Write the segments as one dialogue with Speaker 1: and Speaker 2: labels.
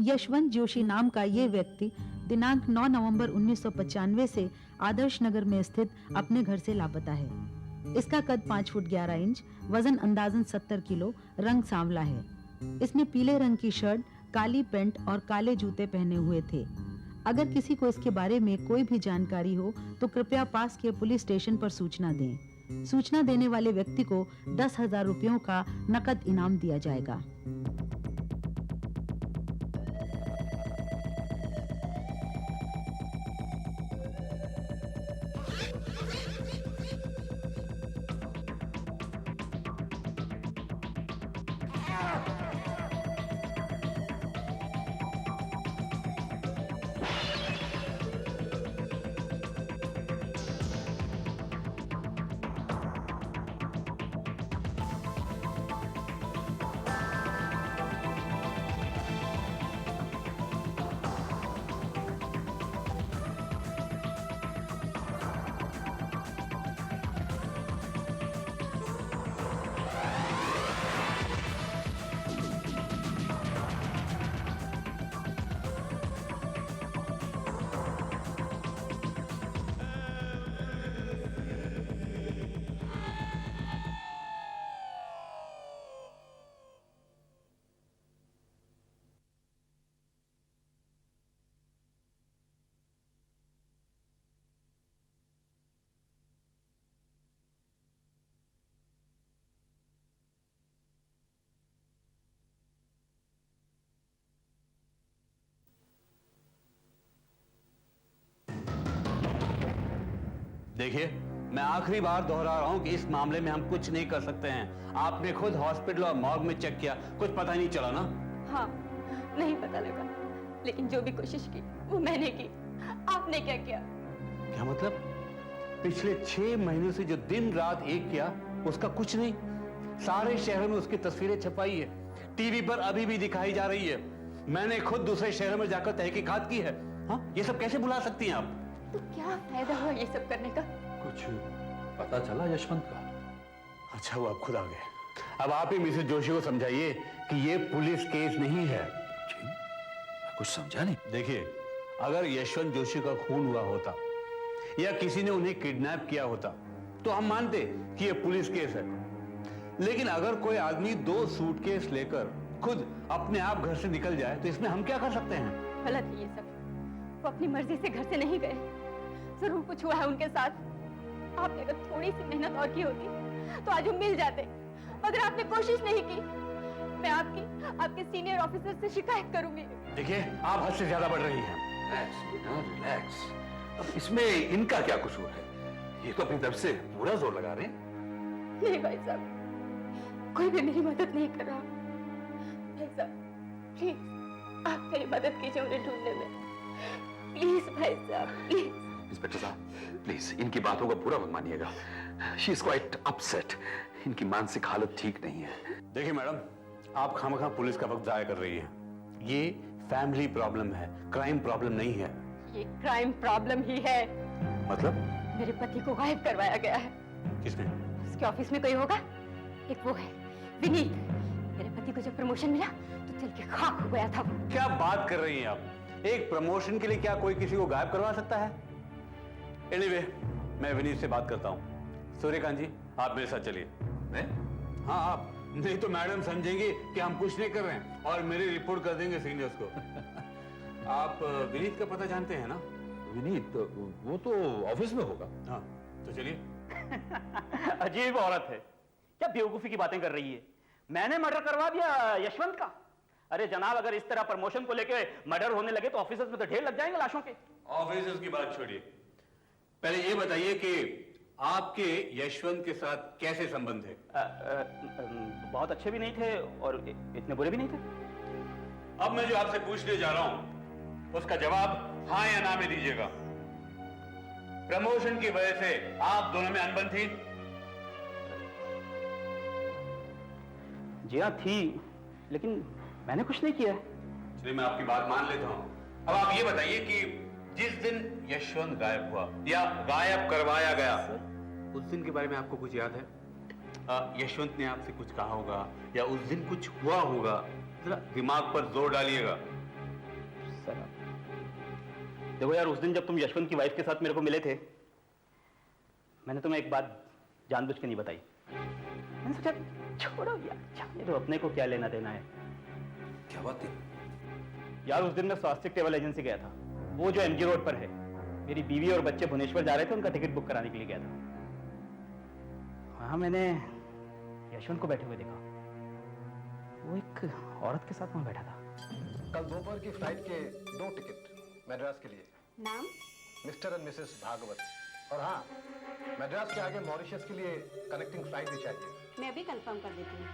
Speaker 1: यशवंत जोशी नाम का ये व्यक्ति दिनांक 9 नवंबर 1995 से आदर्श नगर में स्थित अपने घर से लापता है। इसका कद 5 फुट 11 इंच, वजन अंदाजन 70 किलो, रंग सांवला है। इसने पीले रंग की शर्ट, काली पैंट और काले जूते पहने हुए थे। अगर किसी को इसके बारे में कोई भी जानकारी हो तो कृपया पास के पुलिस स्टेशन पर सूचना दें। सूचना देने वाले व्यक्ति को 10,000 रुपयों का नकद इनाम दिया जाएगा।
Speaker 2: देखिए, मैं आखिरी बार दोहरा रहा हूं कि इस मामले में हम कुछ नहीं कर सकते हैं। आपने खुद हॉस्पिटल और मॉर्ग में चेक किया, कुछ पता नहीं चला ना?
Speaker 3: हाँ, नहीं पता लगा, लेकिन जो भी कोशिश की वो मैंने की। आपने क्या किया?
Speaker 2: क्या मतलब? पिछले 6 महीनों से जो दिन रात एक किया, उसका कुछ नहीं। सारे शहरों में उसकी तस्वीरें छपाई है, टीवी पर अभी भी दिखाई जा रही है। मैंने खुद दूसरे शहरों में जाकर तहकीकात की है। हाँ, ये सब कैसे भुला सकती हैं आप?
Speaker 3: तो क्या फायदा हुआ ये सब करने का?
Speaker 4: कुछ पता चला यशवंत का?
Speaker 2: अच्छा, वो आप खुद आ गए। अब आप ही मिसेस जोशी को समझाइए कि ये पुलिस केस नहीं है।
Speaker 4: जी, मैं कुछ समझा नहीं।
Speaker 2: देखिए, अगर यशवंत जोशी का खून हुआ होता या किसी ने उन्हें किडनैप किया होता तो हम मानते कि ये पुलिस केस है। लेकिन अगर कोई आदमी 2 सूटकेस लेकर खुद अपने आप घर से निकल जाए तो इसमें हम क्या कर सकते हैं?
Speaker 3: गलत है ये सब। वो अपनी मर्जी से घर से नहीं गए। जरूर कुछ हुआ है उनके साथ। आपने अगर थोड़ी सी मेहनत और की होती तो आज वो मिल जाते, मगर आपने कोशिश नहीं की। मैं आपके सीनियर ऑफिसर से शिकायत करूंगी।
Speaker 2: देखिए, आप हद से ज्यादा बढ़ रही हैं।
Speaker 4: रिलैक्स। अब इसमें इनका क्या कसूर है? ये तो अपनी तरफ से पूरा जोर लगा रहे हैं।
Speaker 3: नहीं भाई साहब, कोई भी मेरी मदद नहीं कर रहा। भाई साहब, प्लीज आप मेरी मदद कीजिए उन्हें ढूंढने में। प्लीज भाई साहब, प्लीज।
Speaker 4: इंस्पेक्टर साहब, प्लीज इनकी बातों का पूरा मत मानिएगा। She is quite upset. इनकी मानसिक हालत ठीक नहीं है।
Speaker 2: देखिए मैडम, आप खामखा पुलिस का वक्त जाया कर रही हैं। ये फैमिली प्रॉब्लम है, क्राइम प्रॉब्लम नहीं है।
Speaker 3: ये क्राइम प्रॉब्लम ही है।
Speaker 2: मतलब?
Speaker 3: मेरे पति को गायब करवाया गया है।
Speaker 2: किसने?
Speaker 3: उसके ऑफिस में कोई होगा। एक वो है विनीत। मेरे पति को जब प्रमोशन मिला तो चल के खाक हो गया था वो।
Speaker 2: क्या बात कर रही हैं आप? एक प्रमोशन के लिए क्या कोई किसी को गायब करवा सकता है? एनीवे, मैं विनीत से बात करता हूं। सूर्यकांत जी, आप मेरे साथ चलिए।
Speaker 4: मैं?
Speaker 2: हाँ, आप। नहीं तो मैडम समझेंगे कि हम कुछ नहीं कर रहे हैं और मेरी रिपोर्ट कर देंगे सीनियर्स को। आप विनीत का पता जानते हैं ना?
Speaker 4: विनीत? वो तो ऑफिस में होगा।
Speaker 2: हाँ, तो चलिए।
Speaker 5: अजीब औरत है, क्या बेवकूफी की बातें कर रही है। मैंने मर्डर करवा दिया यशवंत का? अरे जनाब, अगर इस तरह प्रमोशन को लेके मर्डर होने लगे तो ऑफिसर्स में तो ढेर लग जाएंगे लाशों के।
Speaker 2: ऑफिसर्स की बात छोड़िए, पहले ये बताइए कि आपके यशवंत के साथ कैसे संबंध है?
Speaker 5: बहुत अच्छे भी नहीं थे और इतने बुरे भी नहीं थे।
Speaker 2: अब मैं जो आपसे पूछने जा रहा हूं उसका जवाब हाँ या ना में दीजिएगा। प्रमोशन की वजह से आप दोनों में अनबन थी?
Speaker 5: जी हाँ, थी, लेकिन मैंने कुछ नहीं किया।
Speaker 2: चलिए, मैं आपकी बात मान लेता हूं। अब आप ये बताइए कि जिस दिन यशवंत गायब हुआ या गायब करवाया गया, उस दिन के बारे में आपको कुछ याद है? यशवंत ने आपसे कुछ कहा होगा या उस दिन कुछ हुआ होगा? जरा दिमाग पर जोर डालिएगा।
Speaker 5: सर आप। देखो यार, उस दिन जब तुम यशवंत की वाइफ के साथ मेरे को मिले थे, मैंने तुम्हें एक बात जानबूझ के नहीं बताई। मैंने सोचा छोड़ो यार, जाने दो, अपने को क्या लेना देना है।
Speaker 4: क्या बात थी?
Speaker 5: यार उस दिन मैं स्वास्तिक ट्रेवल एजेंसी गया था, वो जो एमजी रोड पर है। मेरी बीवी और बच्चे भुवनेश्वर जा रहे थे, उनका टिकट बुक कराने के लिए गया था। वहां मैंने यशवंत को बैठे हुए देखा। वो एक औरत के साथ वहां बैठा था।
Speaker 6: कल दोपहर की फ्लाइट के 2 टिकट मद्रास के लिए।
Speaker 3: नाम?
Speaker 6: Mr and Mrs Bhagwat. और हाँ, मद्रास के आगे मॉरिशस के लिए कनेक्टिंग फ्लाइट भी चाहिए।
Speaker 3: मैं भी कंफर्म कर देती हूँ।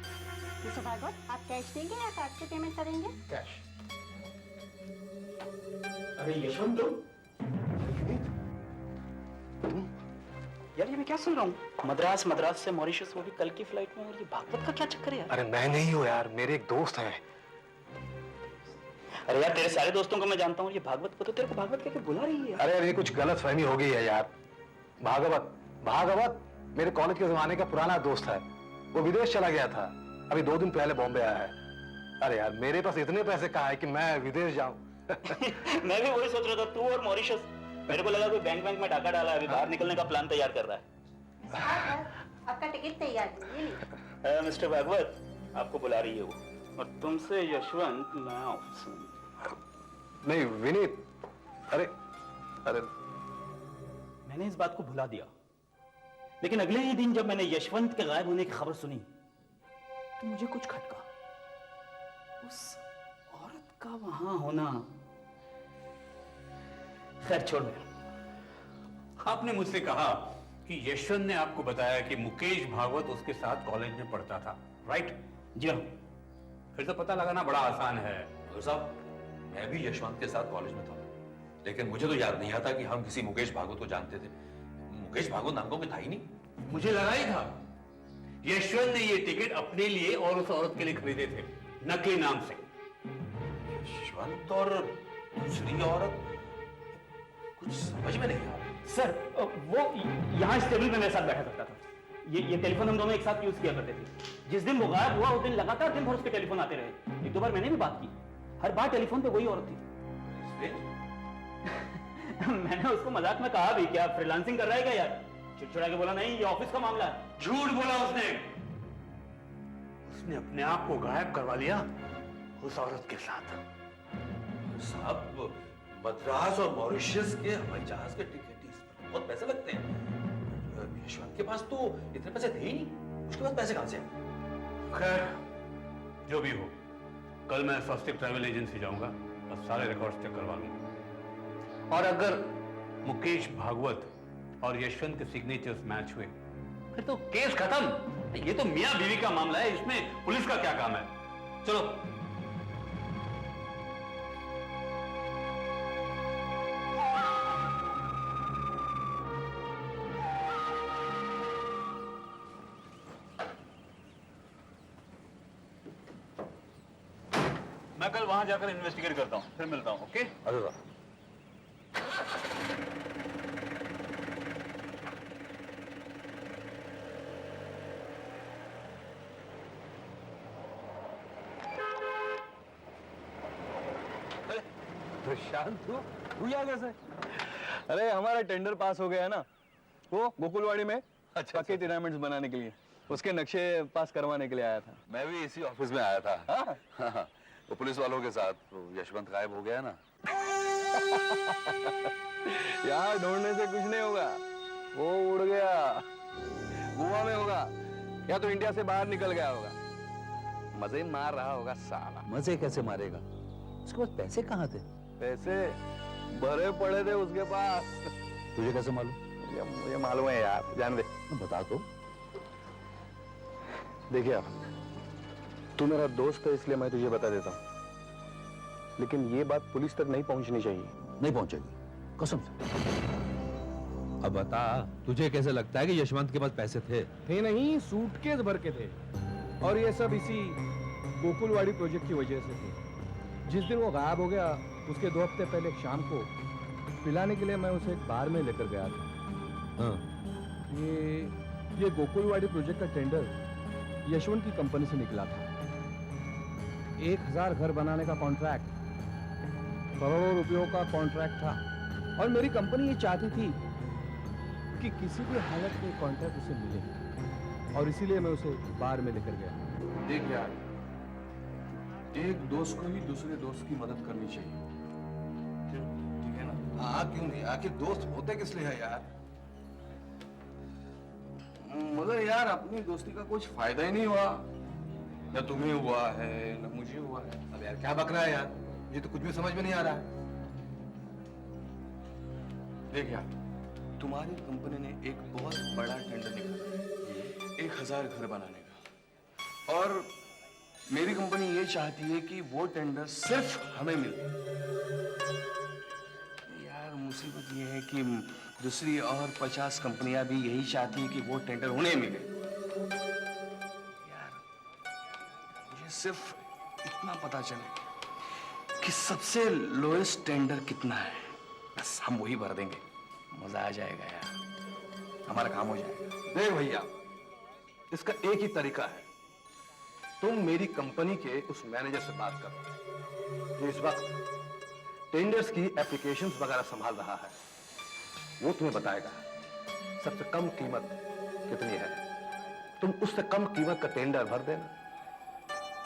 Speaker 3: मिस्टर भागवत, आप कैश देंगे या कार्ड से पेमेंट करेंगे?
Speaker 6: कैश।
Speaker 5: अरे यशवंत, यार ये मैं क्या सुन रहा हूँ? मद्रास से मॉरिशस, वो भी कल की फ्लाइट में, और ये भागवत का क्या चक्कर है यार?
Speaker 6: अरे मैं नहीं हूँ यार, मेरे एक दोस्त हैं।
Speaker 5: अरे यार, तेरे सारे दोस्तों को मैं जानता हूँ, ये भागवत को तो तेरे को भागवत कहके बुला रही है।
Speaker 6: अरे यार, ये कुछ गलत फहमी हो गई है यार। भागवत मेरे कॉलेज के जमाने का पुराना दोस्त है। वो विदेश चला गया था, अभी 2 दिन पहले बॉम्बे आया है। अरे यार, मेरे पास इतने पैसे कहाँ है कि मैं विदेश जाऊं।
Speaker 5: मैं भी वही सोच रहा था, तू और मॉरिशस। मेरे को लगा कोई बैंक में डाका डाला है, अभी बाहर निकलने का प्लान तैयार कर रहा है।
Speaker 3: आपका टिकट तैयार है, ये लीजिए।
Speaker 5: मिस्टर भागवत, आपको बुला रही है वो, और तुमसे यशवंत, मैं ऑफिस में।
Speaker 6: नहीं विनीत, अरे
Speaker 5: मैंने इस बात को भुला दिया, लेकिन अगले ही दिन जब मैंने यशवंत के गायब होने की खबर सुनी तो मुझे कुछ खटका। उस औरत का वहां होना। खैर छोड़ दे।
Speaker 2: आपने मुझसे कहा कि यशवंत ने आपको बताया कि मुकेश भागवत उसके साथ कॉलेज में पढ़ता था, राइट?
Speaker 5: जी हाँ।
Speaker 2: फिर तो पता लगाना बड़ा आसान है।
Speaker 4: तो साहब, मैं भी यशवंत के साथ कॉलेज में था, लेकिन मुझे तो याद नहीं आता कि हम किसी मुकेश भागवत को जानते थे। मुकेश भागवत नाम का कोई था ही नहीं।
Speaker 2: मुझे लगा ही था यशवंत ने ये टिकट अपने लिए और उस औरत के लिए खरीदे थे, नकली नाम से।
Speaker 4: यशवंत और दूसरी औरत, कुछ समझ में नहीं आ रहा।
Speaker 5: सर, वो यहाँ इस टेबल पे मेरे साथ बैठा करता था। ये टेलीफोन हम दोनों एक साथ यूज किया करते थे। जिस दिन वो गायब हुआ, उस दिन लगातार दिन भर उसके टेलीफोन आते रहे। 1-2 बार मैंने भी बात की, हर बार टेलीफोन पे वही औरत थी। मैंने उसको मजाक में कहा भी, क्या फ्रीलांसिंग कर रहा है क्या यार? चिड़चिड़ा के बोला, नहीं ये ऑफिस का मामला है।
Speaker 2: झूठ बोला उसने अपने आप को गायब करवा लिया उस औरत के साथ।
Speaker 4: साहब, मद्रास और मॉरिशस के हवाई जहाज के टिकट इस पर बहुत पैसे लगते हैं। यशवंत के पास तो इतने पैसे थे ही नहीं, उसके पास पैसे कहां से आए?
Speaker 2: खैर, जो भी हो, कल मैं स्वास्तिक ट्रैवल एजेंसी जाऊंगा और सारे रिकॉर्ड्स चेक करवा लूंगा। और अगर मुकेश भागवत और यशवंत के सिग्नेचर्स मैच हुए, फिर तो केस खत्म। ये तो मियां बीवी का मामला है, इसमें पुलिस का क्या काम है? चलो। मैं कल वहां जाकर इन्वेस्टिगेट करता हूं, फिर मिलता हूं। ओके?
Speaker 4: अरे वाह।
Speaker 7: प्रशांत, तू यहाँ कैसे? अरे हमारा टेंडर पास हो गया है ना, वो गोकुलवाड़ी में पक्के टेनामेंट्स बनाने के लिए, उसके नक्शे पास करवाने के लिए आया था।
Speaker 4: मैं भी इसी ऑफिस में आया था। हाँ? वो पुलिस वालों के साथ। तो यशवंत गायब हो गया ना।
Speaker 7: यार ढूंढने से कुछ नहीं होगा, वो उड़ गया, गोवा में होगा या तो इंडिया से बाहर निकल गया होगा, मजे मार रहा होगा साला।
Speaker 4: मजे कैसे मारेगा? उसके पास पैसे कहाँ थे?
Speaker 7: पैसे भरे पड़े थे उसके पास।
Speaker 4: तुझे कैसे मालूम?
Speaker 7: मुझे मालूम है यार, जान दे।
Speaker 4: बता तो।
Speaker 7: देखिए आप, तू मेरा दोस्त है इसलिए मैं तुझे बता देता हूँ, लेकिन ये बात पुलिस तक नहीं पहुंचनी चाहिए।
Speaker 4: नहीं पहुंचेगी, कसम से। अब बता, तुझे कैसे लगता है कि यशवंत के पास पैसे थे?
Speaker 7: थे नहीं, सूटकेस भर के थे, और ये सब इसी गोकुलवाड़ी प्रोजेक्ट की वजह से थे। जिस दिन वो गायब हो गया, उसके 2 हफ्ते पहले शाम को पिलाने के लिए मैं उसे एक बार में लेकर गया था।
Speaker 4: हाँ।
Speaker 7: ये गोकुलवाड़ी प्रोजेक्ट का टेंडर यशवंत की कंपनी से निकला था। 1000 घर बनाने का कॉन्ट्रैक्ट करोड़ों रुपयों का कॉन्ट्रैक्ट था और मेरी कंपनी ये चाहती थी कि किसी भी हालत में कॉन्ट्रैक्ट उसे मिले और इसीलिए मैं उसे बार में लेकर गया।
Speaker 6: देख यार, एक दोस्त को ही दूसरे दोस्त की मदद करनी चाहिए, ठीक है ना? हाँ, क्यों नहीं? आखिर दोस्त होते किस लिए है यार? मगर यार अपनी दोस्ती का कुछ फायदा ही नहीं हुआ, न तुम्हें हुआ है न मुझे हुआ है। अब यार क्या बक रहा है यार, ये तो कुछ भी समझ में नहीं आ रहा है। देख यार, तुम्हारी कंपनी ने एक बहुत बड़ा टेंडर निकाला 1000 घर बनाने का, और मेरी कंपनी ये चाहती है कि वो टेंडर सिर्फ हमें मिले। यार मुसीबत ये है कि दूसरी और 50 कंपनियां भी यही चाहती है कि वो टेंडर उन्हें मिले। यार मुझे सिर्फ इतना पता चले कि सबसे लोएस्ट टेंडर कितना है, बस हम वही भर देंगे, मजा आ जाएगा यार, हमारा काम हो जाएगा। देख भैया, इसका एक ही तरीका है, तुम मेरी कंपनी के उस मैनेजर से बात करो जो इस वक्त टेंडर्स की एप्लीकेशंस वगैरह संभाल रहा है। वो तुम्हें बताएगा सबसे कम कीमत कितनी है, तुम उससे कम कीमत का टेंडर भर देना,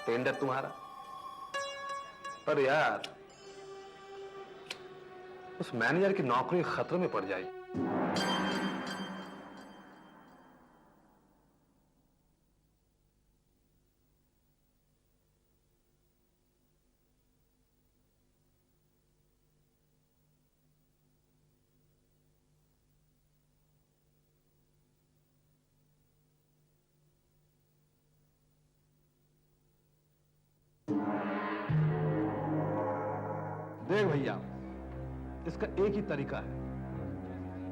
Speaker 6: टेंडर तुम्हारा। पर यार उस मैनेजर की नौकरी खतरे में पड़ जाएगी। देख भैया, इसका एक ही तरीका है,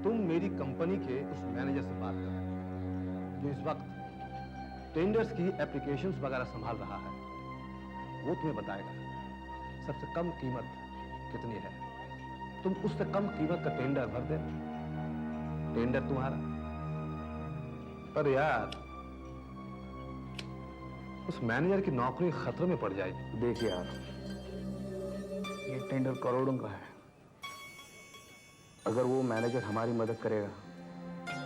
Speaker 6: तुम मेरी कंपनी के उस मैनेजर से बात करो जो इस वक्त टेंडर्स की एप्लीकेशंस वगैरह संभाल रहा है। वो तुम्हें बताएगा सबसे कम कीमत कितनी है, तुम उससे कम कीमत का टेंडर भर देना, टेंडर तुम्हारा। पर यार उस मैनेजर की नौकरी खतरे में पड़ जाएगी।
Speaker 5: देख यार, ये टेंडर करोड़ों का है, अगर वो मैनेजर हमारी मदद करेगा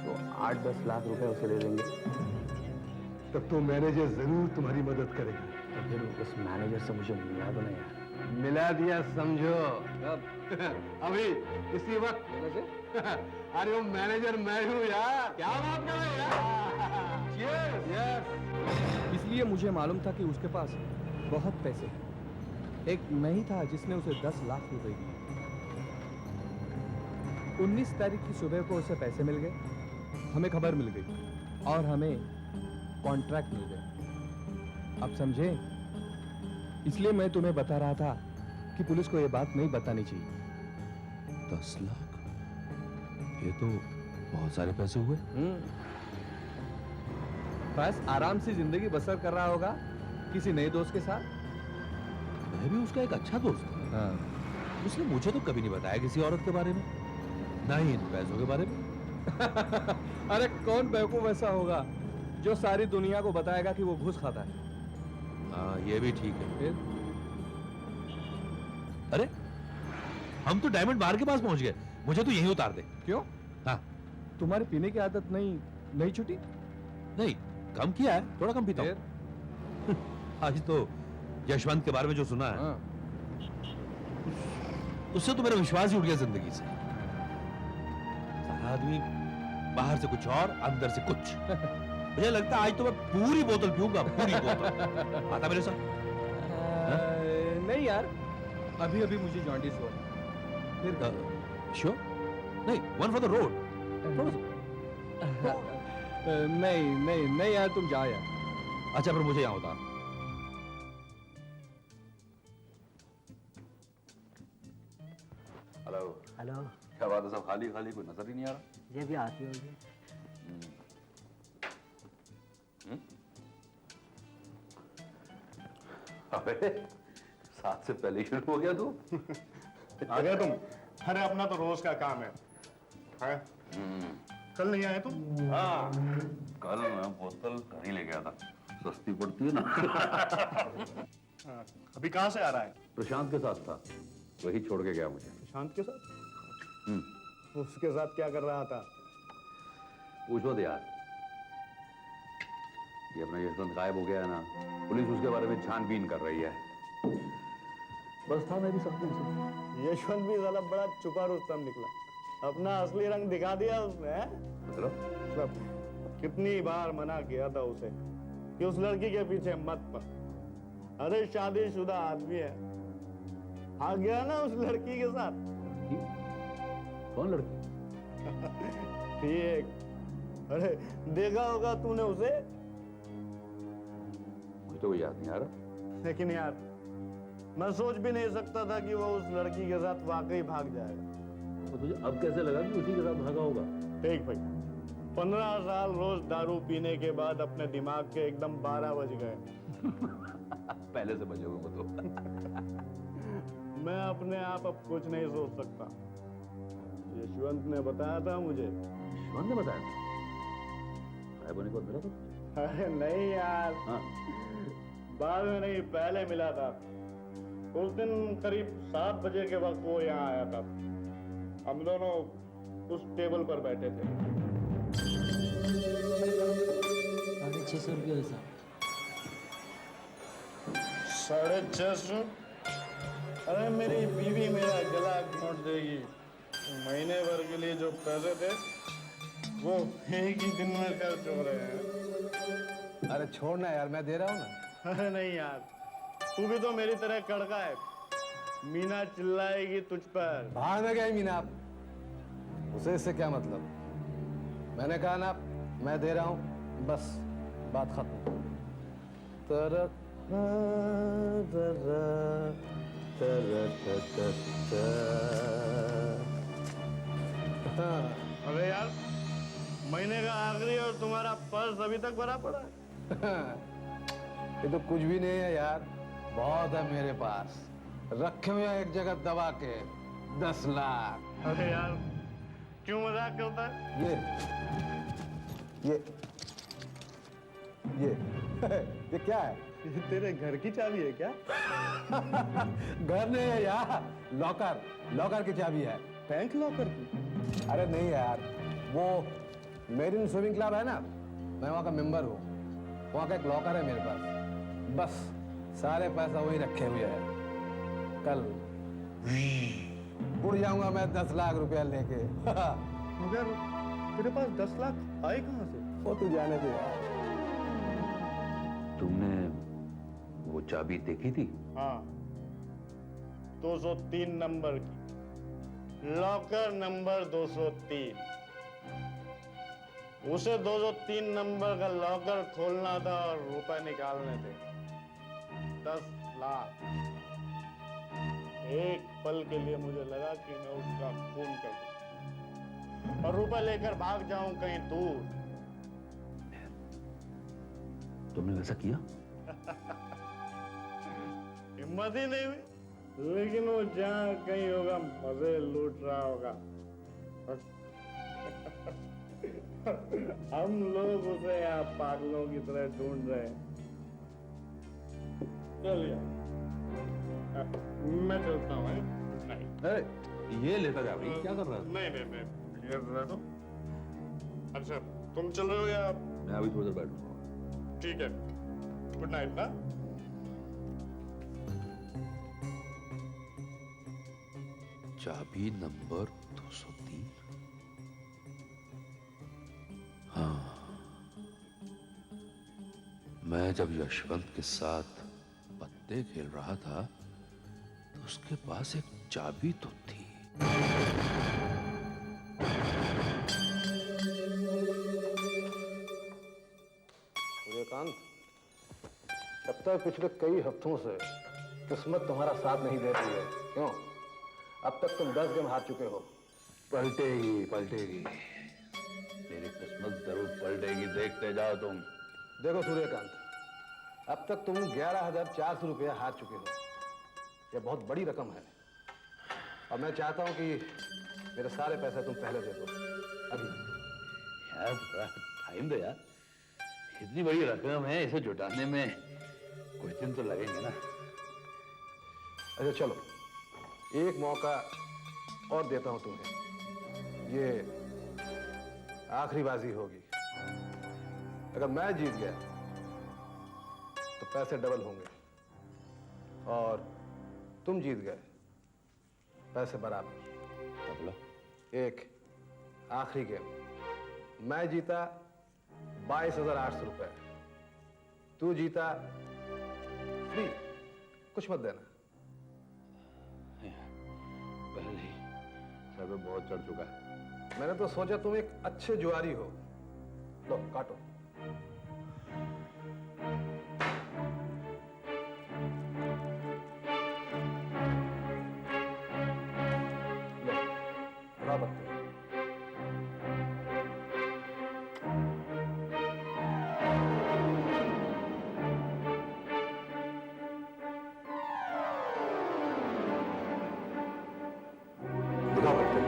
Speaker 5: तो 8-10 लाख रुपए उसे दे देंगे।
Speaker 6: तब तो मैनेजर जरूर तुम्हारी मदद करेगा।
Speaker 5: तो फिर उस मैनेजर से मुझे मिला दो ना यार।
Speaker 6: मिला दिया समझो अभी इसी वक्त। अरे वो मैनेजर मैं हूँ यार, क्या बात कर रहे हो यार। यस,
Speaker 7: इसलिए मुझे मालूम था कि उसके पास बहुत पैसे हैं। एक मैं ही था जिसने उसे 10 लाख रुपए दिए। 19 तारीख की सुबह को उसे पैसे मिल गए, हमें खबर मिल गई और हमें कॉन्ट्रैक्ट मिल गया। अब समझे, इसलिए मैं तुम्हें बता रहा था कि पुलिस को यह बात नहीं बतानी चाहिए।
Speaker 4: 10 लाख, ये तो बहुत सारे पैसे हुए।
Speaker 7: बस आराम से जिंदगी बसर कर रहा होगा किसी नए दोस्त के साथ।
Speaker 4: मैं भी उसका एक अच्छा दोस्त हूँ।
Speaker 7: हाँ।
Speaker 4: उसने मुझे तो कभी नहीं बताया किसी औरत के बारे में, ना ही इन पैसों के बारे में।
Speaker 7: अरे कौन बेवकूफ ऐसा होगा जो सारी दुनिया को बताएगा कि वो घूस खाता है।
Speaker 4: हाँ, ये भी ठीक है।
Speaker 7: फिर
Speaker 4: अरे हम तो डायमंड बार के पास पहुंच गए, मुझे तो यहीं उतार दे।
Speaker 7: क्यों?
Speaker 4: हाँ,
Speaker 7: तुम्हारी पीने की आदत नहीं छूटी?
Speaker 4: नहीं, कम किया है, थोड़ा कम पीता हूँ।
Speaker 7: फिर?
Speaker 4: आज तो यशवंत के बारे में जो सुना है,
Speaker 7: हाँ।
Speaker 4: उससे तो मेरा विश्वास ही उठ गया जिंदगी से। सारा आदमी बाहर से कुछ और अंदर से कुछ। मुझे लगता है आज तो मैं पूरी बोतल पीऊंगा, पूरी बोतल। आता मेरे साथ?
Speaker 7: नहीं यार, अभी अभी मुझे जॉन्डिस हुआ। फिर
Speaker 4: श्योर? नहीं, वन फॉर द रोड। थोड़ा सा।
Speaker 7: नहीं यार, तुम जाओ यार।
Speaker 4: अच्छा, फिर मुझे यहाँ उतार। हेलो।
Speaker 8: हेलो,
Speaker 4: क्या बात है, सब खाली खाली, कोई नजर ही नहीं आ रहा।
Speaker 8: ये भी आती होगी।
Speaker 4: अबे 7 से पहले ही शुरू हो गया तू।
Speaker 9: आ गए तुम? अरे अपना तो रोज का काम है? कल नहीं आए तुम?
Speaker 4: हाँ, कल मैं बोतल घर ही ले गया था, सस्ती पड़ती है ना।
Speaker 9: अभी कहाँ से आ रहा है?
Speaker 4: प्रशांत के साथ था,
Speaker 2: वही छोड़ के गया मुझे।
Speaker 9: शांत के साथ? उसके साथ क्या कर रहा था?
Speaker 2: पूछो तो यार। ये अपना यशवंत गायब हो गया है ना, पुलिस उसके बारे में छानबीन कर रही है। बस था मैं भी समझू से।
Speaker 9: यशवंत भी साला बड़ा छुपा रुस्तम निकला, अपना असली रंग दिखा दिया उसने। हैं?
Speaker 2: मतलब
Speaker 9: कितनी बार मना किया था उसे कि उस लड़की के पीछे मत पड़। अरे शादीशुदा आदमी है, आ गया ना उस लड़की के साथ।
Speaker 2: कौन लड़की?
Speaker 9: ठीक। अरे देखा होगा तूने उसे।
Speaker 2: मुझे तो याद नहीं आ रहा।
Speaker 9: लेकिन यार मैं सोच भी नहीं सकता था कि वो उस लड़की के साथ वाकई भाग जाएगा।
Speaker 2: तो तुझे अब कैसे लगा कि उसी के साथ भागा होगा?
Speaker 9: ठीक भाई, 15 साल रोज दारू पीने के बाद अपने दिमाग के एकदम 12 बज गए।
Speaker 2: पहले से बजे हुए तो।
Speaker 9: मैं अपने आप अब कुछ नहीं सोच सकता। यशवंत ने बताया था मुझे।
Speaker 2: यशवंत ने बताया? गायब होने के बाद मिला था?
Speaker 9: अरे नहीं यार,
Speaker 2: हाँ।
Speaker 9: बाद में नहीं, पहले मिला था। उस दिन करीब 7 बजे के वक्त वो यहाँ आया था। हम दोनों उस टेबल पर बैठे थे।
Speaker 8: 650 रुपये हुए साहब।
Speaker 9: 650? अरे मेरी बीवी मेरा गला घोंट देगी। महीने भर के लिए जो पैसे थे वो एक ही दिन में खर्च हो रहे हैं।
Speaker 7: अरे छोड़ना यार, मैं दे रहा हूँ ना।
Speaker 9: अरे नहीं यार, तू भी तो मेरी तरह कड़का है। मीना चिल्लाएगी तुझ पर।
Speaker 7: भाग में गई मीना, उसे इससे क्या मतलब? मैंने कहा ना मैं दे रहा हूँ, बस बात खत्म। तर
Speaker 9: अरे यार, महीने का आखिरी और तुम्हारा पर्स अभी तक भरा पड़ा है।
Speaker 7: ये तो कुछ भी नहीं है यार, बहुत है मेरे पास। रखे हुए हैं एक जगह दबा के 10 लाख।
Speaker 9: अरे यार क्यों मजाक करता है?
Speaker 7: ये क्या है?
Speaker 9: ये तेरे घर की चाबी है क्या?
Speaker 7: घर नहीं है यार, लॉकर की चाबी है।
Speaker 9: बैंक लॉकर की?
Speaker 7: अरे नहीं यार, वो मेरिन स्विमिंग क्लब है ना, मैं वहाँ का मेंबर हूँ। वहाँ का एक लॉकर है मेरे पास, बस सारे पैसा वही रखे हुए हैं। कल उड़ जाऊंगा मैं 10 लाख रुपया लेके।
Speaker 9: मगर तेरे पास 10 लाख आए कहाँ से?
Speaker 7: वो तू जाने दे यार।
Speaker 2: तुमने वो चाबी देखी थी?
Speaker 9: हाँ, 203 नंबर की, लॉकर नंबर 203। उसे 203 नंबर का लॉकर खोलना था और रुपए निकालने थे 10 लाख। एक पल के लिए मुझे लगा कि मैं उसका खून कर दूं और रुपए लेकर भाग जाऊं कहीं दूर।
Speaker 2: तुमने वैसा किया?
Speaker 9: हिम्मत ही नहीं हुई, लेकिन वो जहां कहीं होगा मजे लूट रहा होगा। हम लोग उसे यहाँ पागलों की तरह ढूंढ रहे हैं। चल यार, मैं चलता हूँ। नहीं
Speaker 2: अरे ये लेता जा भाई, क्या कर रहा है?
Speaker 9: नहीं ये रहने दो। अच्छा तुम चल रहे हो या?
Speaker 2: मैं अभी थोड़ी देर बैठूंगा।
Speaker 9: ठीक है, गुड नाइट ना।
Speaker 4: चाबी नंबर 203। हाँ, मैं जब यशवंत के साथ पत्ते खेल रहा था तो उसके पास एक चाबी तो थी।
Speaker 7: सूर्यकांत, अब तक पिछले कई हफ्तों से किस्मत तुम्हारा साथ नहीं दे रही है, क्यों? अब तक तुम 10 गेम हार चुके हो।
Speaker 2: पलटेगी। मेरी किस्मत जरूर पलटेगी, देखते जाओ तुम।
Speaker 7: देखो सूर्यकांत, अब तक तुम 11,400 रुपया हार चुके हो। यह बहुत बड़ी रकम है और मैं चाहता हूं कि मेरे सारे पैसे तुम पहले दे दो, अभी।
Speaker 2: यार थोड़ा टाइम दो यार, इतनी बड़ी रकम है, इसे जुटाने में कुछ दिन तो लगेंगे ना।
Speaker 7: अच्छा चलो, एक मौका और देता हूं तुम्हें। ये आखिरी बाजी होगी। अगर मैं जीत गया तो पैसे डबल होंगे, और तुम जीत गए पैसे बराबर।
Speaker 4: मतलब
Speaker 7: एक आखिरी गेम, मैं जीता 22,800 रुपए, तू जीता फ्री, कुछ मत देना।
Speaker 4: पहले ही सर पे बहुत चढ़ चुका है।
Speaker 7: मैंने तो सोचा तुम एक अच्छे जुआरी हो। लो काटो। लो उड़ा पत्ते। दिखाओ पत्ते।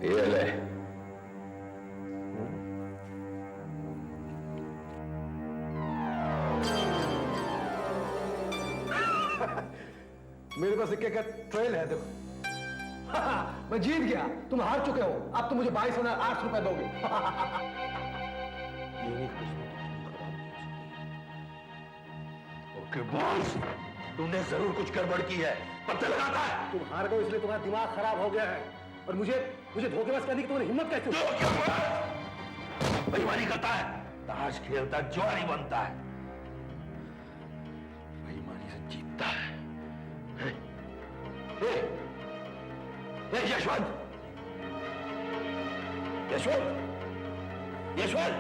Speaker 4: ये ले।
Speaker 7: मेरे पास सिक्के का ट्रेल है, देखो। मैं जीत गया, तुम हार चुके हो। अब तुम मुझे 22,800 रुपए दोगे।
Speaker 4: ओके बॉस, तूने जरूर कुछ गड़बड़ की है। पत्ते लगाता है।
Speaker 7: तुम हार गए इसलिए तुम्हारा दिमाग खराब हो गया है, और मुझे धोखेबाज कहने की तुम्हारी हिम्मत कैसे हुई?
Speaker 4: बेईमानी करता है, ताश खेलता जुआरी बनता है, बेईमानी से जीतता है। ए, यशवंत, यशवंत, यशवंत।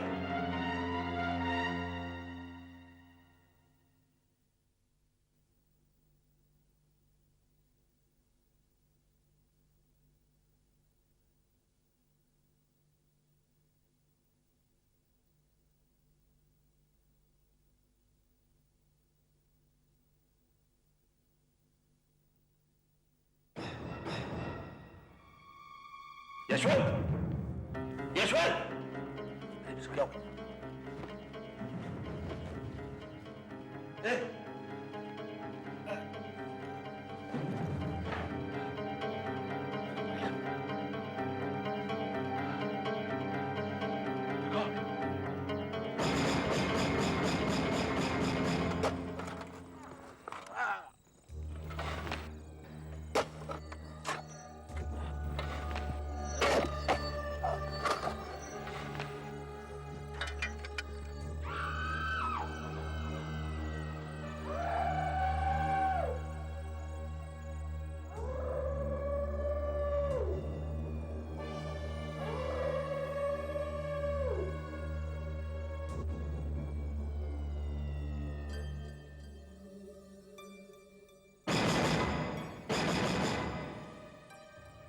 Speaker 4: यशवंत, यशवंत, इसको लाओ।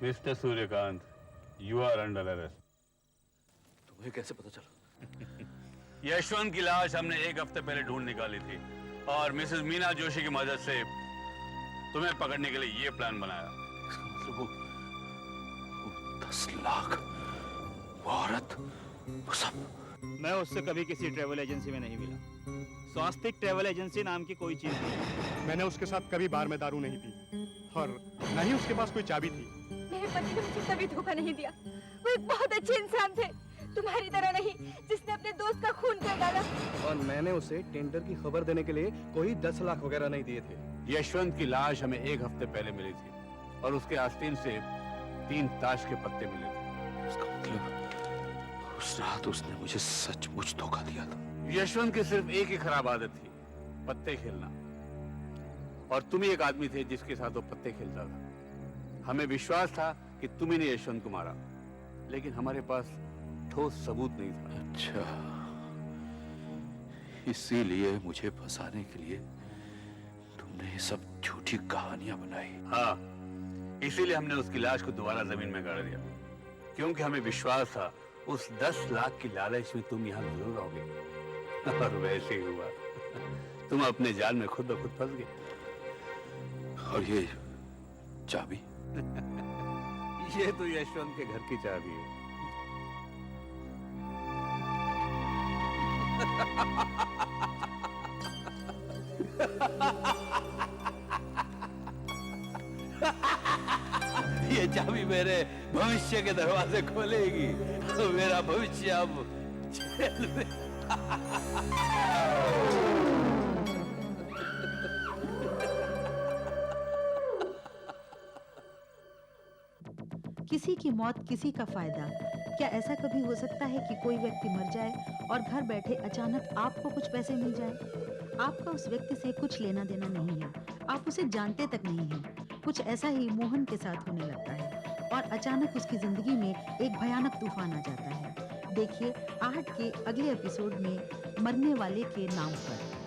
Speaker 2: Mr Suryakant, you are under arrest.
Speaker 4: तुम्हें कैसे पता चला?
Speaker 2: यशवंत की लाश हमने 1 हफ्ते पहले ढूंढ निकाली थी, और मिसेस मीना जोशी की मदद से तुम्हें पकड़ने के लिए ये प्लान बनाया।
Speaker 4: इसका मतलब वो 10 लाख, वो औरत, वो सब।
Speaker 5: मैं उससे कभी किसी ट्रैवल एजेंसी में नहीं मिला। स्वास्तिक ट्रैवल एजेंसी नाम की कोई चीज नहीं।
Speaker 10: मैंने उसके साथ कभी बार में दारू नहीं पी, और न ही उसके पास कोई चाबी थी।
Speaker 3: मेरे पति ने मुझे कभी धोखा नहीं दिया। वो एक बहुत अच्छे इंसान थे, तुम्हारी तरह नहीं जिसने अपने दोस्त का खून कर डाला।
Speaker 7: और मैंने उसे टेंडर की खबर देने के लिए कोई 10 लाख वगैरह नहीं दिए थे।
Speaker 2: यशवंत की लाश हमें 1 हफ्ते पहले मिली थी, और उसके आस्तीन से 3 ताश के पत्ते मिले थे।
Speaker 4: इसका मतलब उस रात उसने मुझे सचमुच धोखा दिया था।
Speaker 2: यशवंत की सिर्फ एक ही खराब आदत थी, पत्ते खेलना, और तुम ही एक आदमी थे जिसके साथ वो पत्ते खेलता था। हमें विश्वास था कि तुम ही ने यशवंत को मारा, लेकिन हमारे पास ठोस सबूत नहीं था।
Speaker 4: अच्छा, इसीलिए मुझे फंसाने के लिए तुमने ये सब झूठी कहानियां बनाई।
Speaker 2: हाँ, इसीलिए हमने उसकी लाश को दोबारा जमीन में गाड़ दिया, क्योंकि हमें विश्वास था उस 10 लाख की लालच में तुम यहाँ जरूर आओगे। और वैसे ही हुआ। तुम अपने जाल में खुद ब खुद फंस गए।
Speaker 4: और ये चाबी?
Speaker 2: ये तो यशवंत के घर की चाबी है।
Speaker 4: ये चाबी मेरे भविष्य के दरवाजे खोलेगी। मेरा भविष्य अब जेल में।
Speaker 1: किसी की मौत किसी का फायदा। क्या ऐसा कभी हो सकता है कि कोई व्यक्ति मर जाए और घर बैठे अचानक आपको कुछ पैसे मिल जाए? आपका उस व्यक्ति से कुछ लेना देना नहीं है, आप उसे जानते तक नहीं हैं। कुछ ऐसा ही मोहन के साथ होने लगता है और अचानक उसकी जिंदगी में एक भयानक तूफान आ जाता है। देखिए 8 के अगले एपिसोड में मरने वाले के नाम पर।